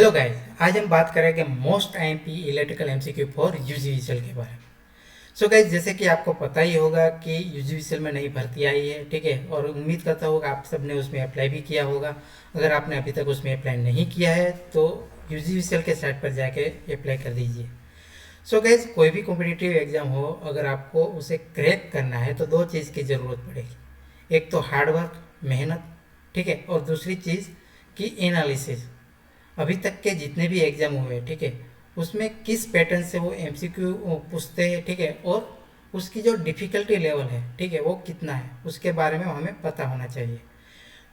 Hello guys, आज हम बात करेंगे most IMP electrical MCQ for UGVCL के बारे में। सो गाइस, जैसे कि आपको पता ही होगा कि यूजीवीसीएल में नई भर्ती आई है, ठीक है। और उम्मीद करता हूँ आप सब ने उसमें अप्लाई भी किया होगा। अगर आपने अभी तक उसमें अप्लाई नहीं किया है तो यूजीवीसीएल के साइट पर जाके अप्लाई कर दीजिए। सो गाइस, कोई भी कॉम्पिटिटिव एग्जाम हो, अगर आपको उसे क्रैक करना है तो दो चीज़ की ज़रूरत पड़ेगी। एक तो हार्डवर्क, मेहनत, ठीक है, और दूसरी चीज़ की एनालिसिस। अभी तक के जितने भी एग्जाम हुए, ठीक है, उसमें किस पैटर्न से वो एमसीक्यू पूछते हैं, ठीक है, और उसकी जो डिफ़िकल्टी लेवल है, ठीक है, वो कितना है, उसके बारे में हमें पता होना चाहिए।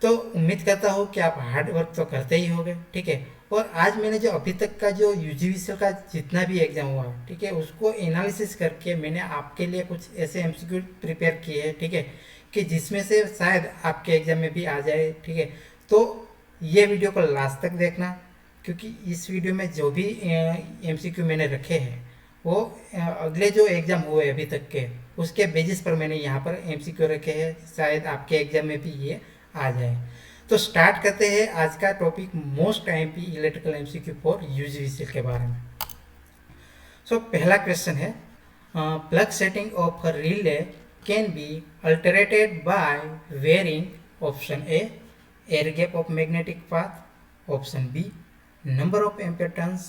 तो उम्मीद करता हूँ कि आप हार्ड वर्क तो करते ही होंगे, ठीक है। और आज मैंने जो अभी तक का जो यूजीवीसीएल का जितना भी एग्जाम हुआ, ठीक है, उसको एनालिसिस करके मैंने आपके लिए कुछ ऐसे एमसीक्यू प्रिपेयर किए हैं, ठीक है, कि जिसमें से शायद आपके एग्जाम में भी आ जाए, ठीक है। तो ये वीडियो को लास्ट तक देखना, क्योंकि इस वीडियो में जो भी एमसीक्यू मैंने रखे हैं वो अगले जो एग्ज़ाम हुए अभी तक के, उसके बेसिस पर मैंने यहाँ पर एमसीक्यू रखे हैं। शायद आपके एग्ज़ाम में भी ये आ जाए। तो स्टार्ट करते हैं आज का topic, most IMP electrical MCQ for UGVCL के बारे में। पहला क्वेश्चन है, plug setting of a relay can be altered by varying option A air gap of magnetic path, option B number of ampere turns,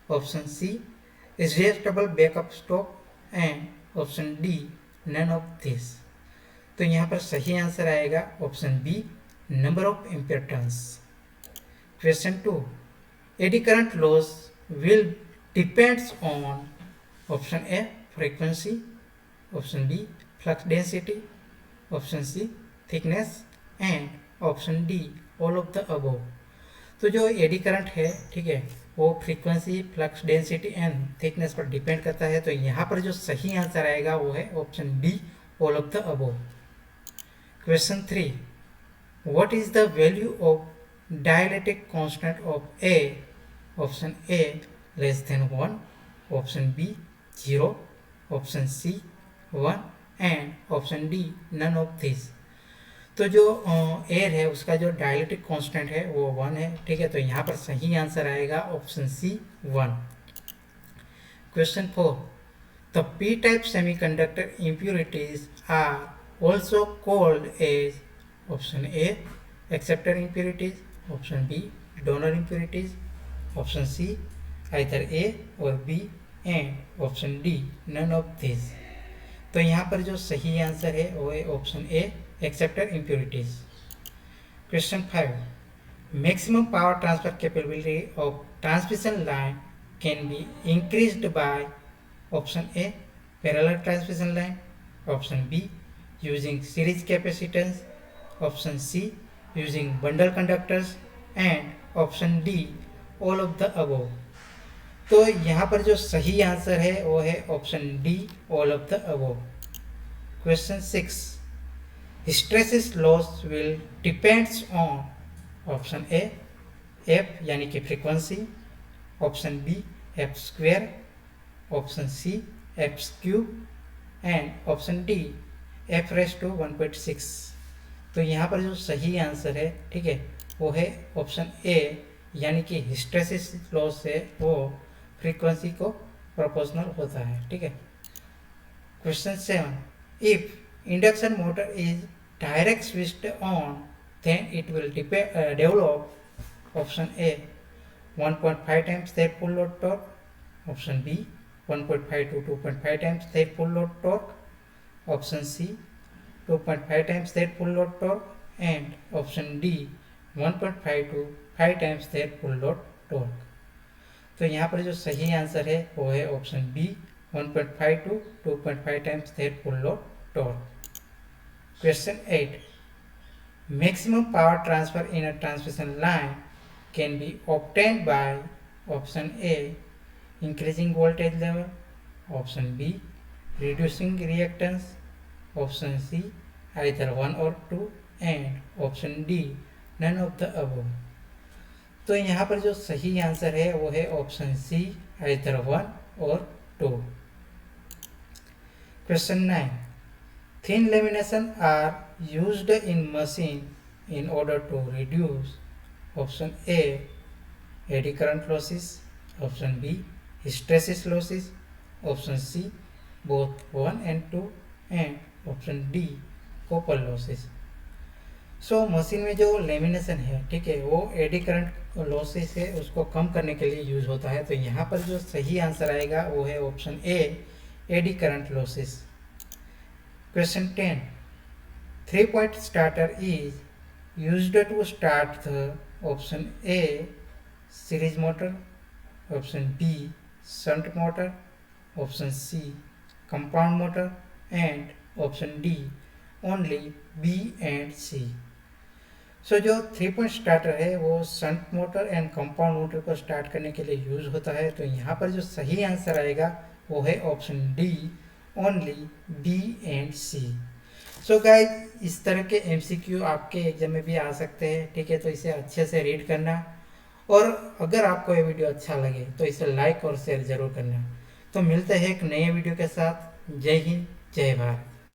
option C adjustable backup stop, and option D none of this। तो यहाँ पर सही answer आएगा option B, number of ampere turns. Question 2, eddy current loss will depends on option A frequency, option B flux density, option C thickness, and option D all of the above. तो जो eddy current है, ठीक है, वो frequency, flux density and thickness पर depend करता है। तो यहाँ पर जो सही आंसर आएगा वो है option D, all of the above. Question 3, what is the value of dielectric constant of A, option A less than 1, option B 0, option C 1, and option D none of this. तो जो air है उसका जो dielectric constant है वो 1 है, ठीक है। तो यहाँ पर सही आंसर आएगा option C 1। Question 4, the P type semiconductor impurities are also called as, option A acceptor impurities, option B donor impurities, option C either A और B, and option D none of this. तो यहाँ पर जो सही answer है वो है option A acceptor impurities. Question 5, maximum power transfer capability of transmission line can be increased by, option A parallel transmission line, option B using series capacitance, option C using bundle conductors, and option D all of the above. तो यहाँ पर जो सही answer है वो है option D, all of the above. Question 6, hysteresis loss will depends on, option A F यानी कि frequency, option B F square, option C F cube, and option D F raise to 1.6। तो यहाँ पर जो सही आंसर है, ठीक है, वो है ऑप्शन ए यानी कि हिस्टेरेसिस लॉस से वो फ्रीक्वेंसी को प्रोपोर्शनल होता है, ठीक है। Question 7, if induction motor is direct switched on, then it will develop, option A 1.5 times their full load torque, option B 1.5 to 2.5 times their full load torque, option C 2.5 times their full load torque, and option D 1.5 to 5 times their full load torque। तो यहाँ पर जो सही answer है वो है option B 1.5 to 2.5 times their full load torque। Question 8, maximum power transfer in a transmission line can be obtained by, option A increasing voltage level, option B reducing reactance, option C either 1 or 2, and option D none of the above। तो यहाँ पर जो सही answer है वो है option C, either 1 or 2। Question 9, thin lamination are used in machine in order to reduce, option A eddy current losses, option B hysteresis losses, option C both 1 and 2 and option D copper losses. So machine में जो lamination है, ठीक है, वो AD current losses है उसको कम करने के लिए यूज होता है। तो यहाँ पर जो सही आंसर आएगा वो है option A, eddy current losses. Question 10, 3-point starter is used to start the option A series motor, option B shunt motor, option C compound motor and option D only B and C. So जो 3-point starter है वो shunt motor and compound motor को start करने के लिए use होता है। तो यहाँ पर जो सही आंसर आएगा वो है option D, only B and C. So guys, इस तरह के एमसीक्यू आपके एग्जाम में भी आ सकते हैं, ठीक है, तो इसे अच्छे से रीड करना और अगर आपको ये वीडियो अच्छा लगे तो इसे लाइक और शेयर जरूर करना। तो मिलते हैं एक नए वीडियो के साथ। जय हिंद, जय भारत।